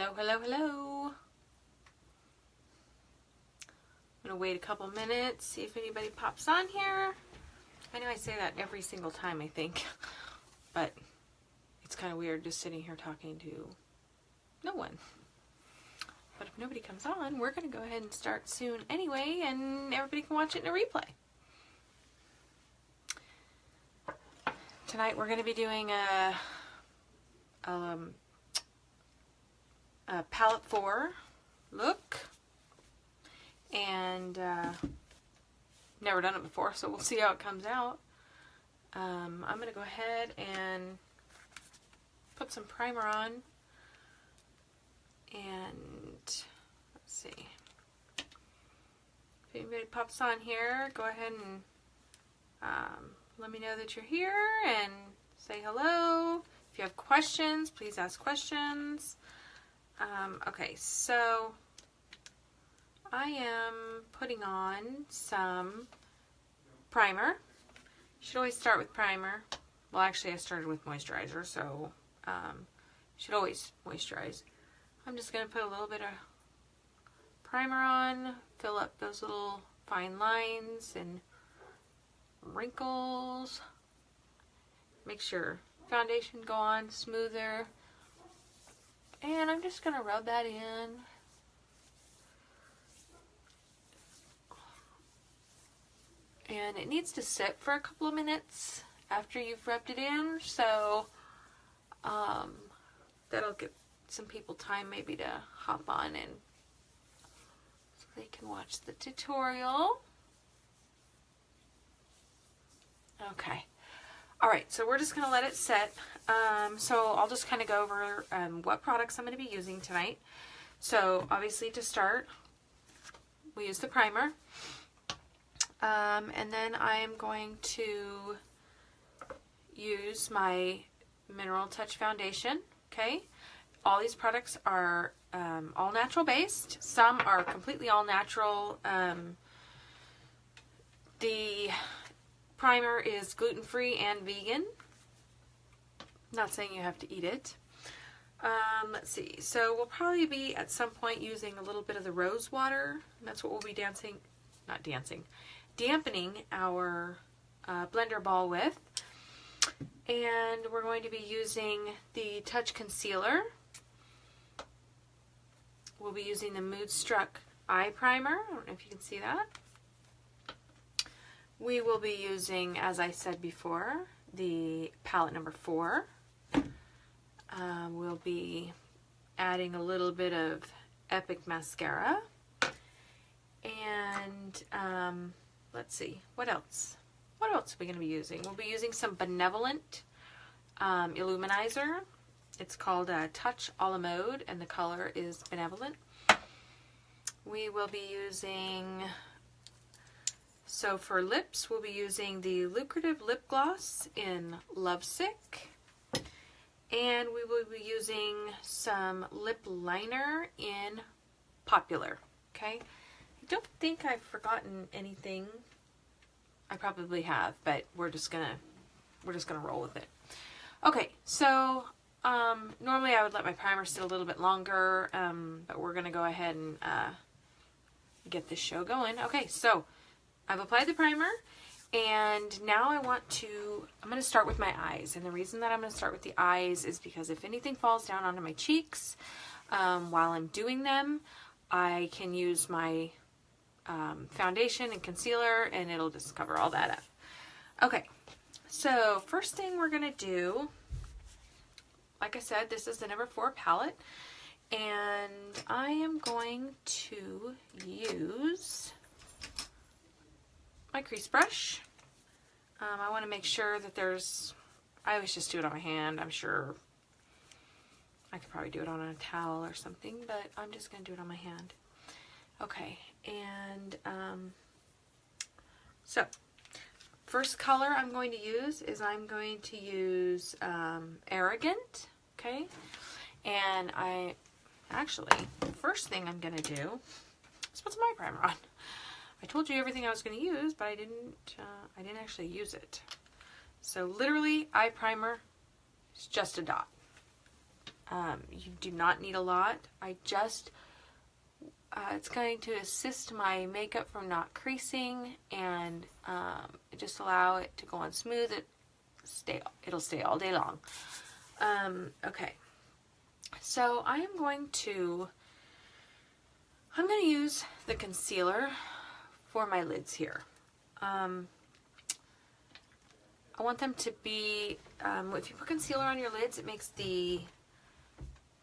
Hello, hello, hello. I'm going to wait a couple minutes, see if anybody pops on here. I know I say that every single time, I think, but it's kind of weird just sitting here talking to no one. But if nobody comes on, we're going to go ahead and start soon anyway, and everybody can watch it in a replay. Tonight we're going to be doing a Pallet 4 look, and never done it before, so we'll see how it comes out. I'm going to go ahead and put some primer on, and let's see, if anybody pops on here, go ahead and let me know that you're here and say hello. If you have questions, please ask questions. Okay, so I am putting on some primer. You should always start with primer. Well, actually I started with moisturizer, so you should always moisturize. I'm just going to put a little bit of primer on, fill up those little fine lines and wrinkles. Make sure foundation go on smoother. And I'm just going to rub that in. And it needs to sit for a couple of minutes after you've rubbed it in, so that'll give some people time maybe to hop on and so they can watch the tutorial. Okay. Alright, so we're just going to let it set. So I'll just kind of go over what products I'm going to be using tonight. So obviously to start, we use the primer. And then I'm going to use my Mineral Touch foundation. Okay. All these products are all natural based. Some are completely all natural. The primer is gluten-free and vegan. Not saying you have to eat it. Let's see. So we'll probably be at some point using a little bit of the rose water. That's what we'll be dampening our blender ball with. And we're going to be using the Touch Concealer. We'll be using the Moodstruck Eye Primer. I don't know if you can see that. We will be using, as I said before, the palette number 4. We'll be adding a little bit of Epic Mascara. And let's see, what else? What else are we going to be using? We'll be using some Benevolent Illuminizer. It's called Touch a la Mode, and the color is Benevolent. We will be using... So for lips, we'll be using the Lucrative Lip Gloss in Lovesick. And we will be using some lip liner in Popular. Okay? I don't think I've forgotten anything. I probably have, but we're just gonna roll with it. Okay, so normally I would let my primer sit a little bit longer, but we're gonna go ahead and get this show going. Okay, so I've applied the primer, and now I'm going to start with my eyes. And the reason that I'm going to start with the eyes is because if anything falls down onto my cheeks while I'm doing them, I can use my foundation and concealer, and it'll just cover all that up. Okay, so first thing we're going to do, like I said, this is the number 4 palette, and I am going to use my crease brush. I want to make sure that I always just do it on my hand. I'm sure I could probably do it on a towel or something, but I'm just going to do it on my hand. Okay, and so first color I'm going to use is Arrogant, okay? And first thing I'm going to do is put some eye primer on. I told you everything I was going to use, but I didn't actually use it. So literally, eye primer is just a dot. You do not need a lot. I just, it's going to assist my makeup from not creasing and just allow it to go on smooth. It'll stay all day long. Okay, so I'm going to use the concealer for my lids here. I want them to be, if you put concealer on your lids, it makes the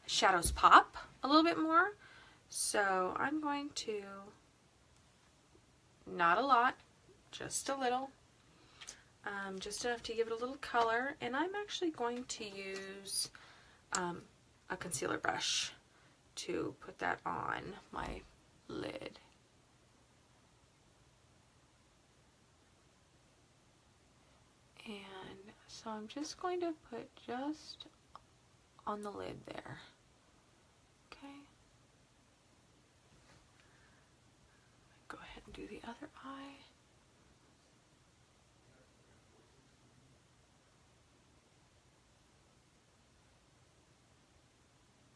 shadows pop a little bit more. So I'm going to, not a lot, just a little, just enough to give it a little color. And I'm actually going to use a concealer brush to put that on my lid. And so I'm just going to put just on the lid there. Okay. Go ahead and do the other eye.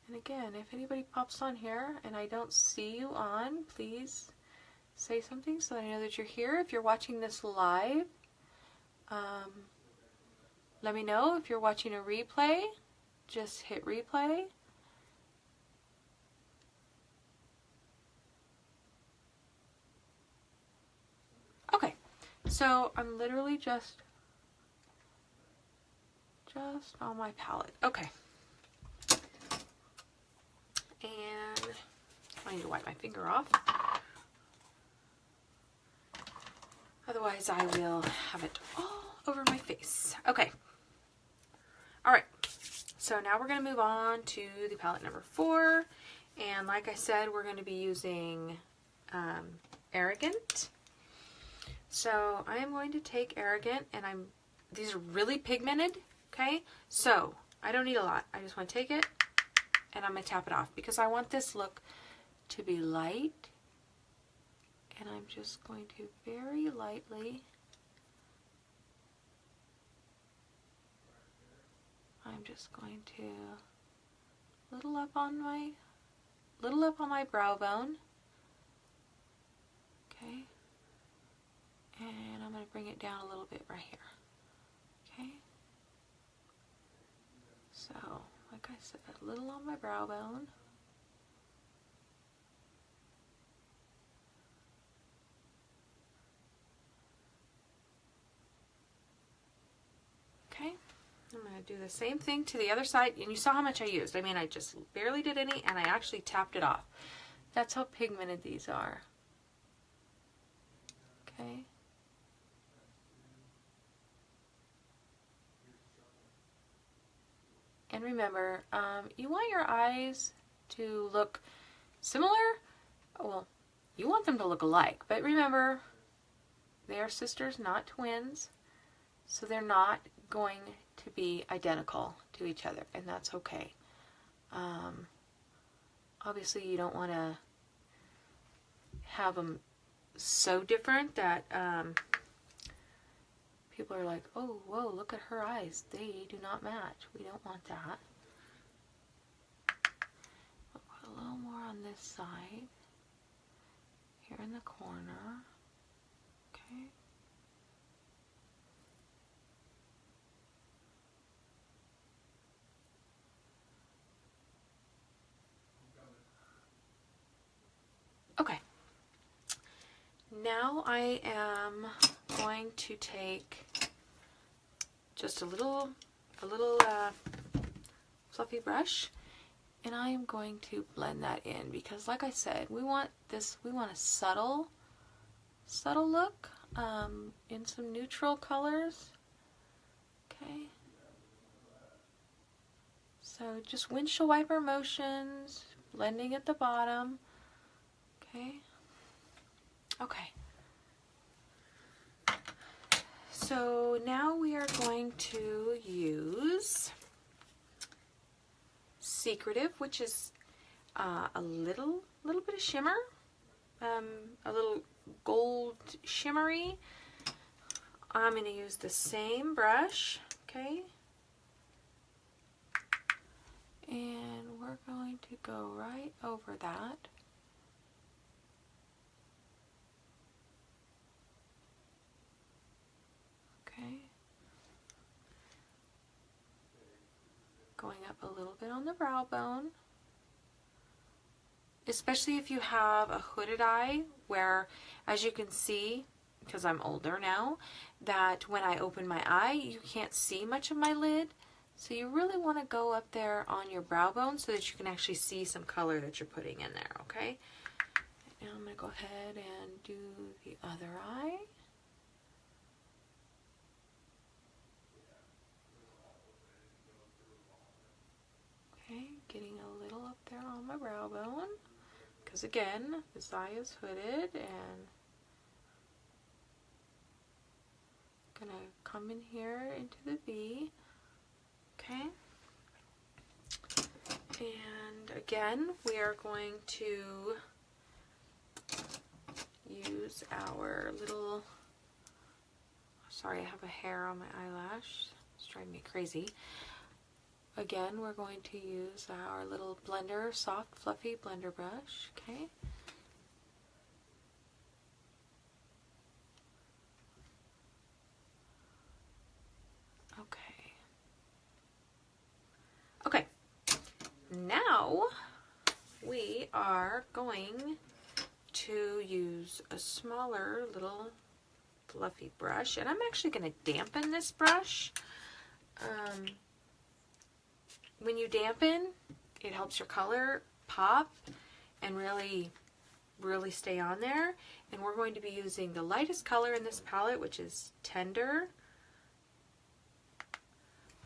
And again, if anybody pops on here and I don't see you on, please say something so that I know that you're here. If you're watching this live, let me know. If you're watching a replay, just hit replay. Okay, so I'm literally just on my palette. Okay. And I need to wipe my finger off. Otherwise I will have it all over my face. Okay. Alright. So now we're going to move on to the palette number 4. And like I said, we're going to be using Arrogant. So I am going to take Arrogant, and these are really pigmented, okay? So I don't need a lot. I just want to take it and I'm going to tap it off because I want this look to be light. And I'm just going to very lightly, I'm just going to little up on my brow bone. Okay. And I'm going to bring it down a little bit right here. Okay. So, like I said, a little on my brow bone. Okay. I'm going to do the same thing to the other side. And you saw how much I used. I mean, I just barely did any, and I actually tapped it off. That's how pigmented these are. Okay. And remember, you want your eyes to look similar. Well, you want them to look alike. But remember, they are sisters, not twins. So they're not going to be identical to each other. And that's okay. Obviously, you don't want to have them so different that people are like, oh, whoa, look at her eyes. They do not match. We don't want that. I'll put a little more on this side. Here in the corner. Okay. Okay. Now I am going to take just a little fluffy brush, and I am going to blend that in because, like I said, we want a subtle look in some neutral colors. Okay. So just windshield wiper motions, blending at the bottom. Okay. Okay. So now we are going to use Secretive, which is a little bit of shimmer, a little gold shimmery. I'm going to use the same brush, okay, and we're going to go right over that. Okay. Going up a little bit on the brow bone. Especially if you have a hooded eye where, as you can see, because I'm older now, that when I open my eye, you can't see much of my lid. So you really want to go up there on your brow bone so that you can actually see some color that you're putting in there, okay? Now I'm going to go ahead and do the other eye. Okay, getting a little up there on my brow bone. Because again, this eye is hooded, and I'm gonna come in here into the V. Okay. And again, we are going to use our little, sorry, I have a hair on my eyelash. It's driving me crazy. Again, we're going to use our little blender, soft, fluffy blender brush, okay? Okay, now we are going to use a smaller little fluffy brush, and I'm actually going to dampen this brush. When you dampen, it helps your color pop and really stay on there. And we're going to be using the lightest color in this palette, which is Tender.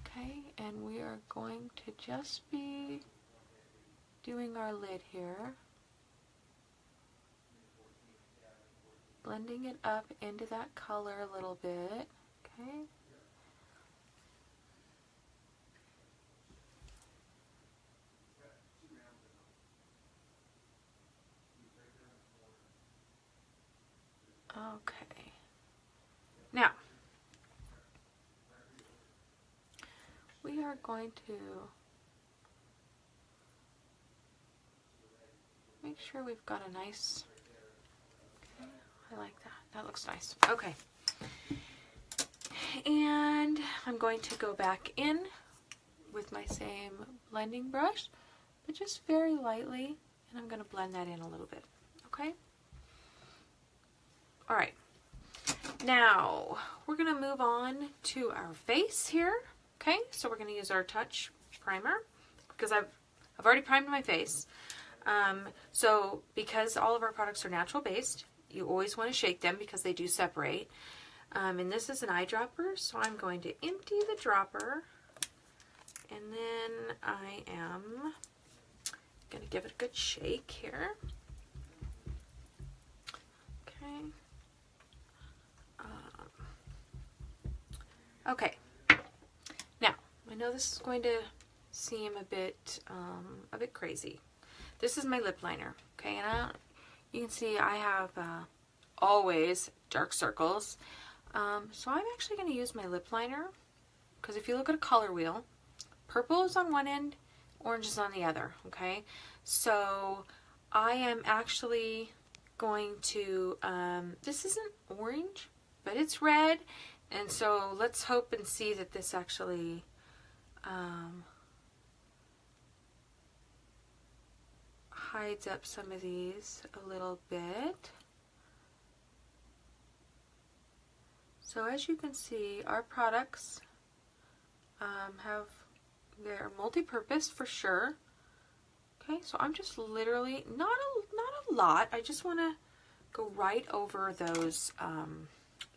Okay, and we are going to just be doing our lid here. Blending it up into that color a little bit, okay? Okay. Now, we are going to make sure we've got a nice, okay, I like that. That looks nice. Okay. And I'm going to go back in with my same blending brush, but just very lightly, and I'm going to blend that in a little bit. Okay? All right. Now, we're going to move on to our face here. Okay? So we're going to use our Touch primer because I've already primed my face. So because all of our products are natural based, you always want to shake them because they do separate. And this is an eyedropper, so I'm going to empty the dropper, and then I am going to give it a good shake here. Okay. Okay. Now, I know this is going to seem a bit crazy. This is my lip liner, okay, and you can see I have always dark circles. So I'm actually going to use my lip liner because if you look at a color wheel, purple is on one end, orange is on the other, okay? So I am actually going to, this isn't orange, but it's red, and so let's hope and see that this actually hides up some of these a little bit. So as you can see, our products they're multi-purpose for sure. Okay, so I'm just literally, not a lot, I just want to go right over those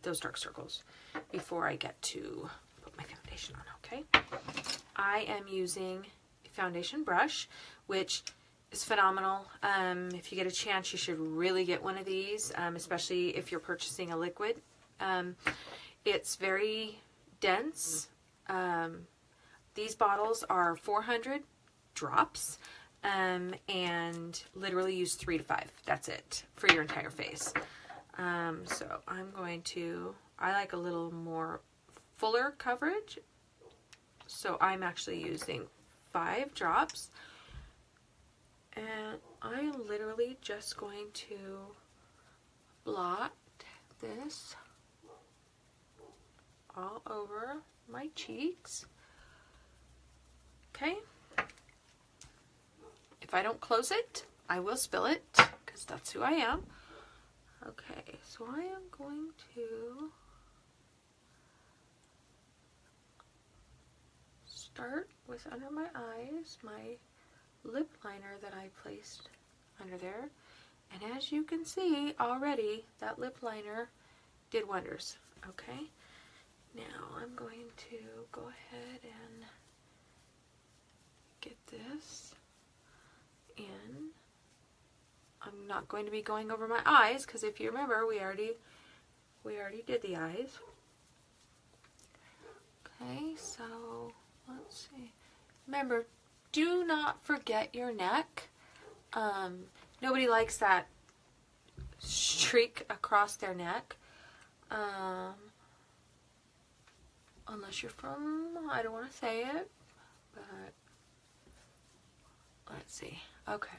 dark circles before I get to put my foundation on, okay? I am using a foundation brush, which is phenomenal. If you get a chance, you should really get one of these, especially if you're purchasing a liquid. It's very dense. These bottles are 400 drops, and literally use 3 to 5. That's it for your entire face. So I'm going to, I like a little more fuller coverage. So I'm actually using 5 drops. And I am literally just going to blot this all over my cheeks. Okay. If I don't close it, I will spill it, because that's who I am. Okay, so I am going to start with under my eyes, my lip liner that I placed under there. And as you can see already, that lip liner did wonders. Okay, now I'm going to go ahead and get this in. I'm not going to be going over my eyes, because if you remember, we already did the eyes. Okay, so let's see. Remember, do not forget your neck. Nobody likes that streak across their neck. Unless you're from, I don't want to say it, but let's see. Okay.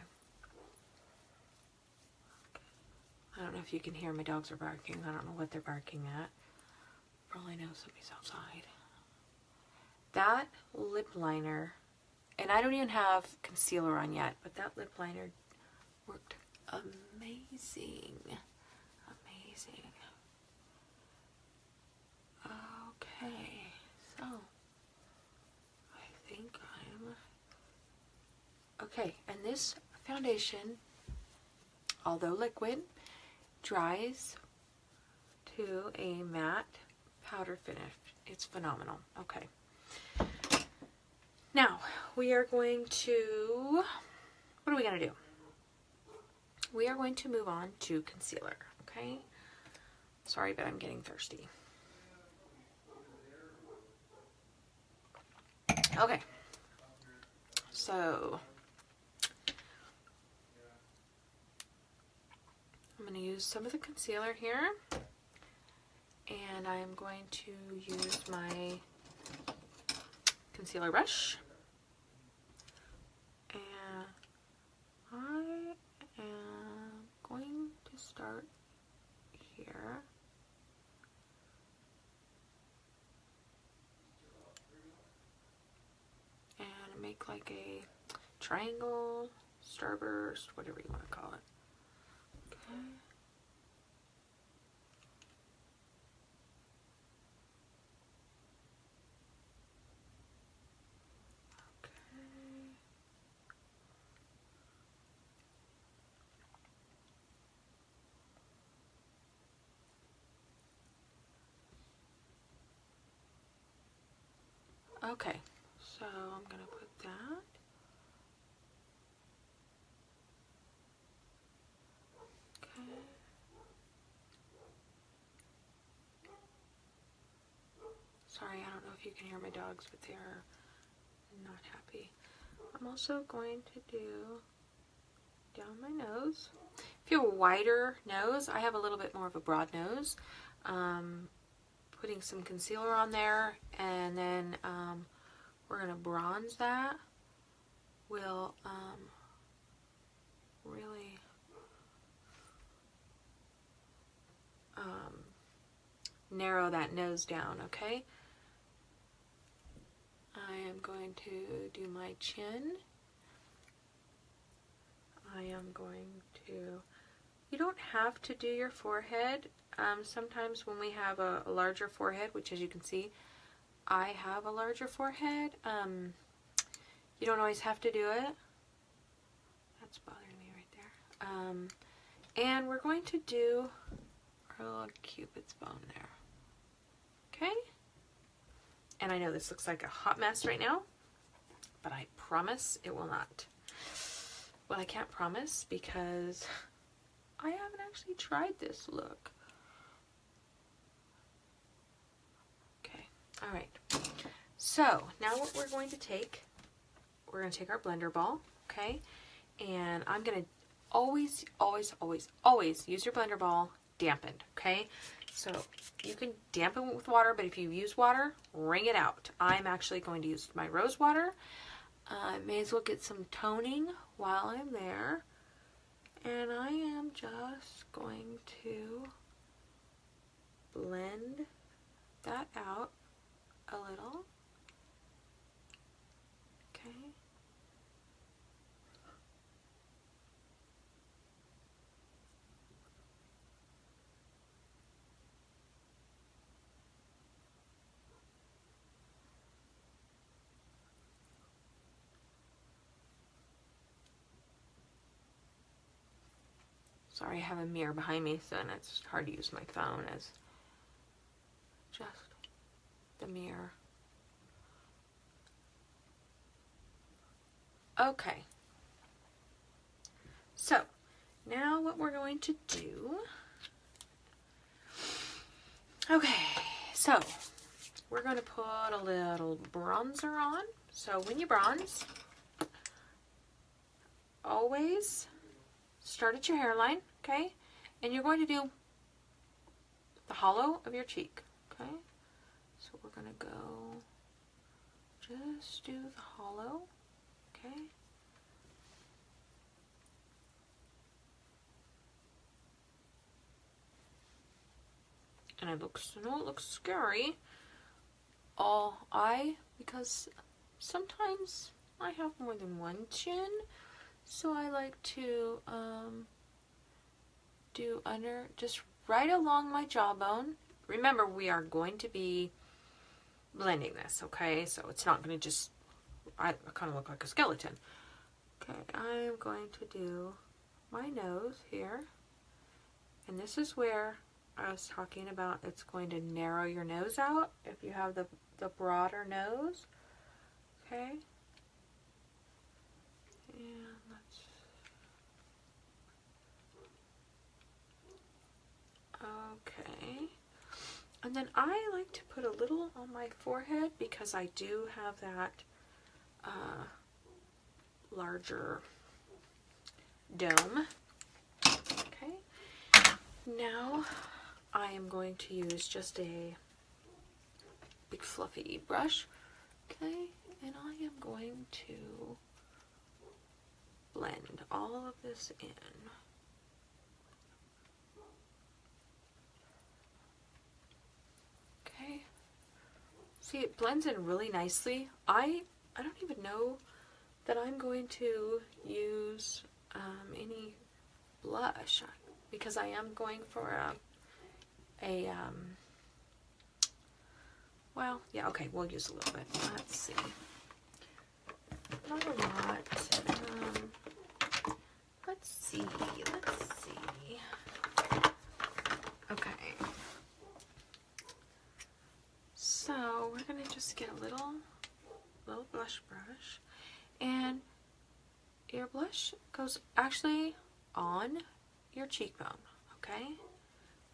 I don't know if you can hear, my dogs are barking. I don't know what they're barking at. Probably know somebody's outside. That lip liner, and I don't even have concealer on yet, but that lip liner worked amazing. Amazing. Okay, so I think okay, and this foundation, although liquid, dries to a matte powder finish. It's phenomenal. Okay. Now, we are going to, what are we going to do? We are going to move on to concealer, okay? Sorry, but I'm getting thirsty. Okay. So, I'm going to use some of the concealer here, and I'm going to use my concealer brush, and I am going to start here. And make like a triangle, starburst, whatever you want to call it. Okay. Okay, so I'm going to put that. Okay. Sorry, I don't know if you can hear my dogs, but they are not happy. I'm also going to do down my nose. If you have a wider nose, I have a little bit more of a broad nose. Putting some concealer on there, and then we're going to bronze that. Will really narrow that nose down, okay? I am going to do my chin. I am going to, you don't have to do your forehead. Sometimes when we have a larger forehead, which as you can see, I have a larger forehead, you don't always have to do it. That's bothering me right there. And we're going to do our little cupid's bone there. Okay? And I know this looks like a hot mess right now, but I promise it will not. Well, I can't promise because I haven't actually tried this look. Okay, all right. So now what we're going to take, we're going to take our blender ball, okay? And I'm going to always, always, always, always use your blender ball dampened, okay? So you can dampen it with water, but if you use water, wring it out. I'm actually going to use my rose water. I'm may as well get some toning while I'm there. And I am just going to blend that out a little. Okay. Sorry, I have a mirror behind me, so it's hard to use my phone as just the mirror. Okay. So, now what we're going to do... Okay, so we're going to put a little bronzer on. So when you bronze, always start at your hairline, okay? And you're going to do the hollow of your cheek, okay? So we're going to go, just do the hollow, okay? And it looks, I know it looks scary, because sometimes I have more than one chin. So I like to do under, just right along my jawbone. Remember, we are going to be blending this, okay? So it's not going to just, I kind of look like a skeleton. Okay, I'm going to do my nose here. And this is where I was talking about it's going to narrow your nose out if you have the broader nose. Okay? And let's... Okay. And then I like to put a little on my forehead because I do have that larger dome. Okay. Now I am going to use just a big fluffy brush. Okay. And I am going to blend all of this in. Okay. See, it blends in really nicely. I don't even know that I'm going to use any blush because I am going for well, yeah, okay, we'll use a little bit. Let's see. Not a lot. Let's see. Okay. So we're gonna just get a little blush brush, and your blush goes actually on your cheekbone. Okay.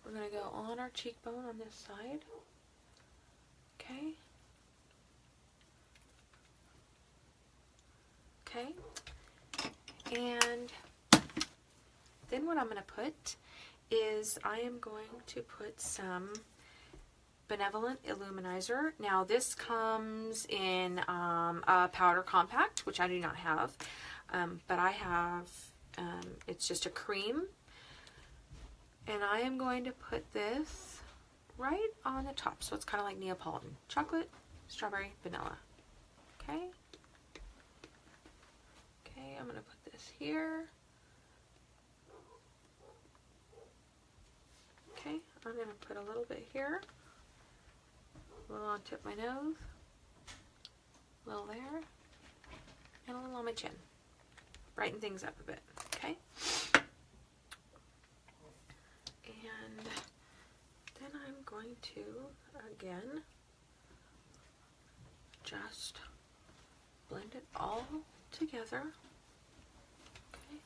We're gonna go on our cheekbone on this side. Okay. Okay. And then what I'm going to put is I am going to put some Benevolent Illuminizer. Now this comes in a powder compact, which I do not have, but I have, it's just a cream. And I am going to put this right on the top. So it's kind of like Neapolitan. Chocolate, strawberry, vanilla. Okay. Okay, I'm going to put this here. Okay, I'm going to put a little bit here. A little on tip of my nose. A little there. And a little on my chin. Brighten things up a bit. Okay. And then I'm going to, again, just blend it all together. Okay.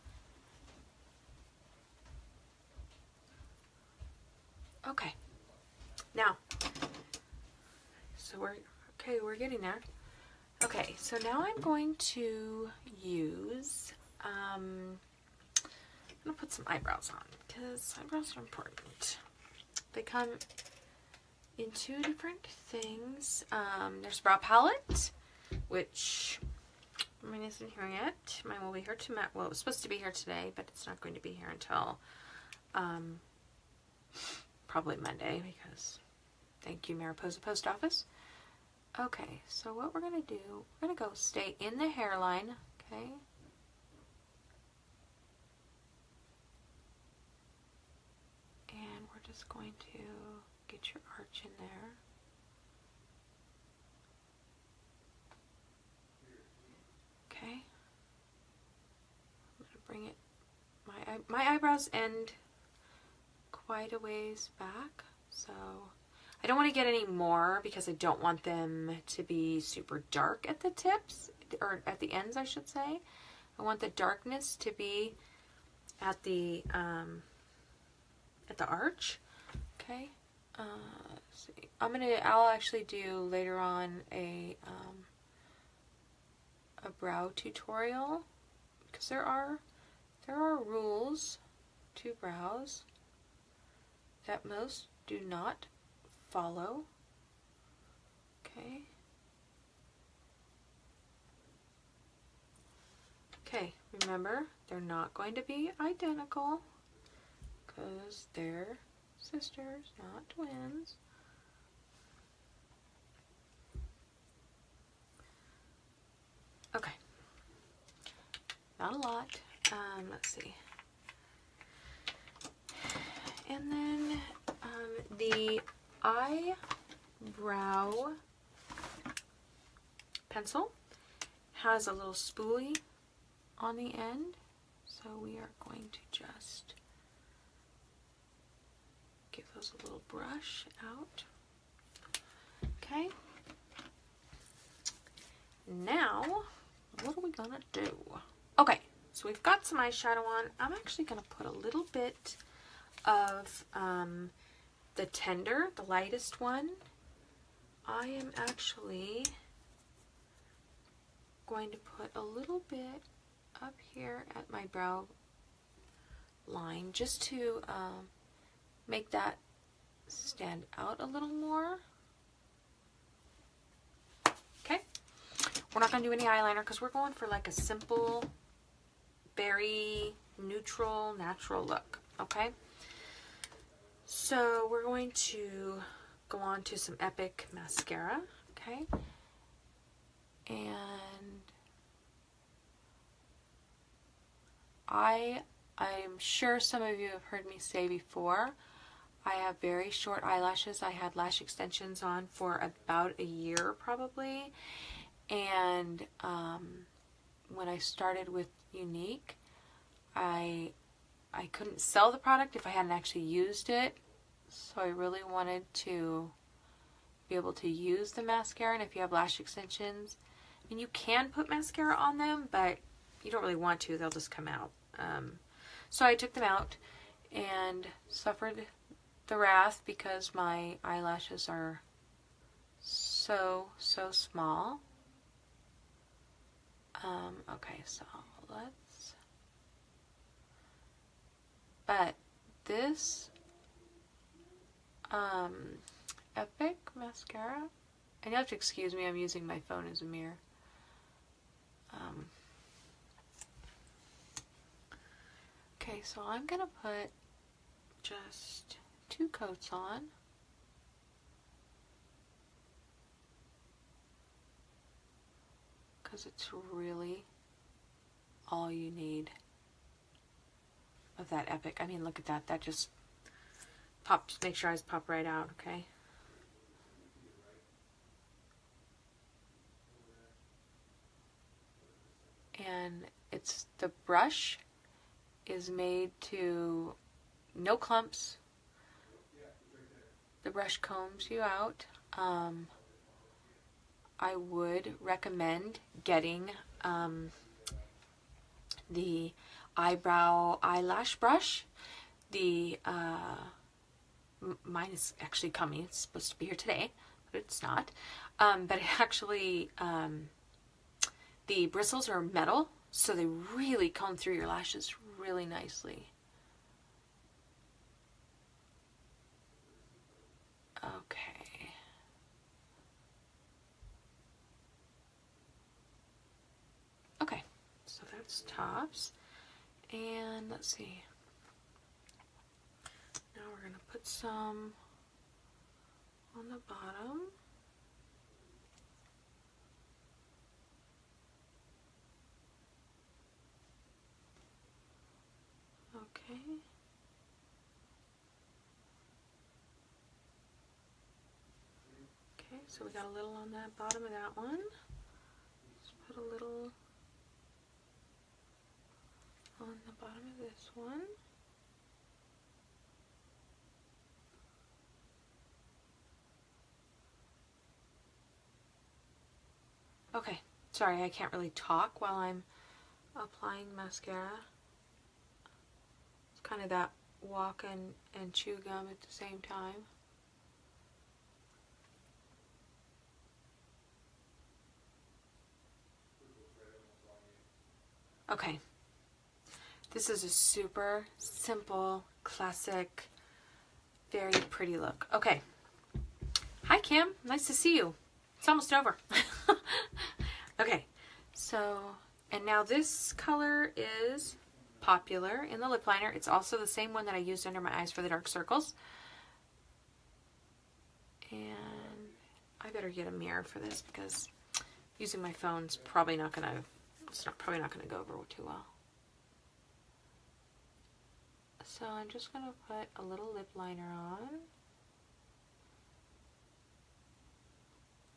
Okay. Now, so we're getting there. Okay, so now I'm going to use, I'm going to put some eyebrows on because eyebrows are important. They come in two different things. There's Brow Palette, which, I mean, isn't here yet. Mine will be here tomorrow. Well, it was supposed to be here today, but it's not going to be here until probably Monday, because thank you, Mariposa Post Office. Okay, so what we're going to do, we're going to go stay in the hairline, okay? And we're just going to get your arch in there. Okay. I'm going to bring it, my eyebrows end quite a ways back, so I don't want to get any more because I don't want them to be super dark at the tips, or at the ends, I should say. I want the darkness to be at the arch. Okay. Let's see. I'll actually do later on a brow tutorial, because there are rules to brows that most do not follow. Okay. Okay, remember, they're not going to be identical because they're sisters, not twins. Okay. Not a lot. Let's see. And then the eyebrow pencil has a little spoolie on the end, so we are going to just give those a little brush out. Okay. Now, what are we gonna do? Okay, so we've got some eyeshadow on. I'm actually gonna put a little bit of the Tender, the lightest one. I am actually going to put a little bit up here at my brow line, just to make that stand out a little more. Okay, we're not going to do any eyeliner because we're going for like a simple, very neutral, natural look. Okay, so we're going to go on to some Epic mascara. Okay, and I'm sure some of you have heard me say before, I have very short eyelashes. I had lash extensions on for about a year probably, and when I started with Younique, I couldn't sell the product if I hadn't actually used it, so I really wanted to be able to use the mascara. And if you have lash extensions, I mean, you can put mascara on them, but you don't really want to, they'll just come out. So I took them out and suffered the wrath because my eyelashes are so small. Okay, so but this Epic mascara, and you have to excuse me, I'm using my phone as a mirror. Okay, so I'm gonna put just 2 coats on. Because it's really all you need of that Epic. I mean, look at that. That just pops, makes your eyes pop right out, okay? And it's, the brush is made to, no clumps. The brush combs you out. I would recommend getting the eyelash brush. The mine is actually coming. It's supposed to be here today, but it's not. But it actually, the bristles are metal, so they really comb through your lashes really nicely. Okay. Okay. That's tops. And let's see. Now we're going to put some on the bottom. Okay. Okay, so we got a little on the bottom of that one. Let's put a little on the bottom of this one. Okay, sorry, I can't really talk while I'm applying mascara. It's kind of that walk and chew gum at the same time. Okay, this is a super simple, classic, very pretty look. Okay, hi Kim, nice to see you. It's almost over. Okay, so, and now this color is popular in the lip liner. It's also the same one that I used under my eyes for the dark circles. And I better get a mirror for this because using my phone's probably not gonna, probably not gonna go over too well. So I'm just gonna put a little lip liner on.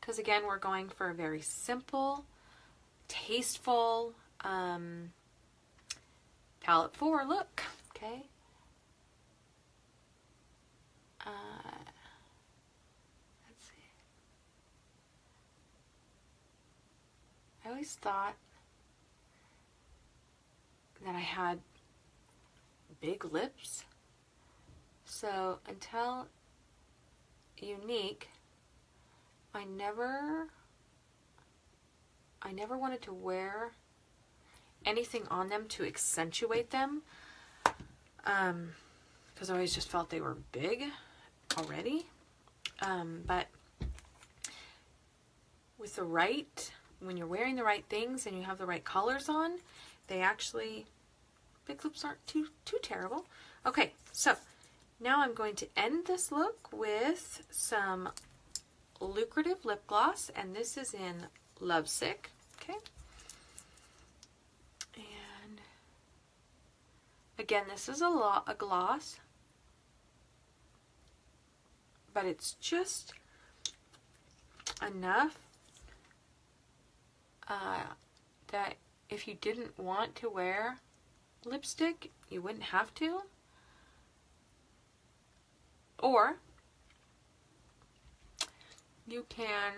Because again, we're going for a very simple, tasteful palette 4 look. Okay. Let's see. I always thought that I had big lips. So until Younique, I never wanted to wear anything on them to accentuate them, because I always just felt they were big already. But with the right, when you're wearing the right things and you have the right colors on, they actually, big lips aren't too terrible. Okay, so now I'm going to end this look with some lucrative lip gloss, and this is in Lovesick. Okay, and again, this is a gloss, but it's just enough that if you didn't want to wear lipstick, you wouldn't have to. Or you can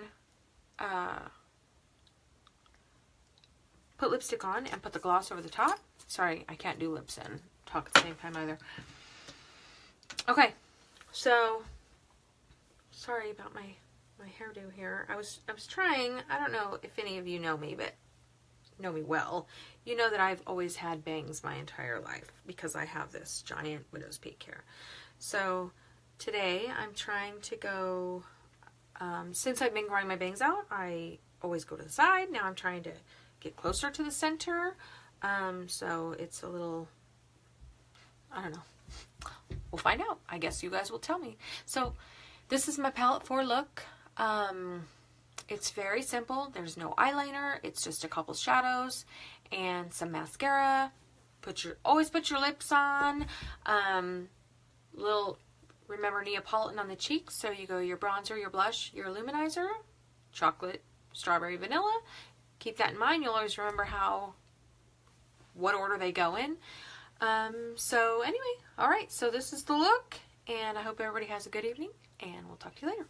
put lipstick on and put the gloss over the top. Sorry, I can't do lips and talk at the same time either. Okay, so sorry about my hairdo here. I was trying, I don't know if any of you know me, but know me well. You know that I've always had bangs my entire life because I have this giant widow's peak hair. So today I'm trying to go, since I've been growing my bangs out, I always go to the side. Now I'm trying to get closer to the center. So it's a little, I don't know. We'll find out. I guess you guys will tell me. So this is my palette 4 look. It's very simple. There's no eyeliner. It's just a couple shadows and some mascara. Always put your lips on. Remember Neapolitan on the cheeks. So you go your bronzer, your blush, your illuminizer, chocolate, strawberry, vanilla. Keep that in mind. You'll always remember what order they go in. So anyway, all right. So this is the look, and I hope everybody has a good evening, and we'll talk to you later.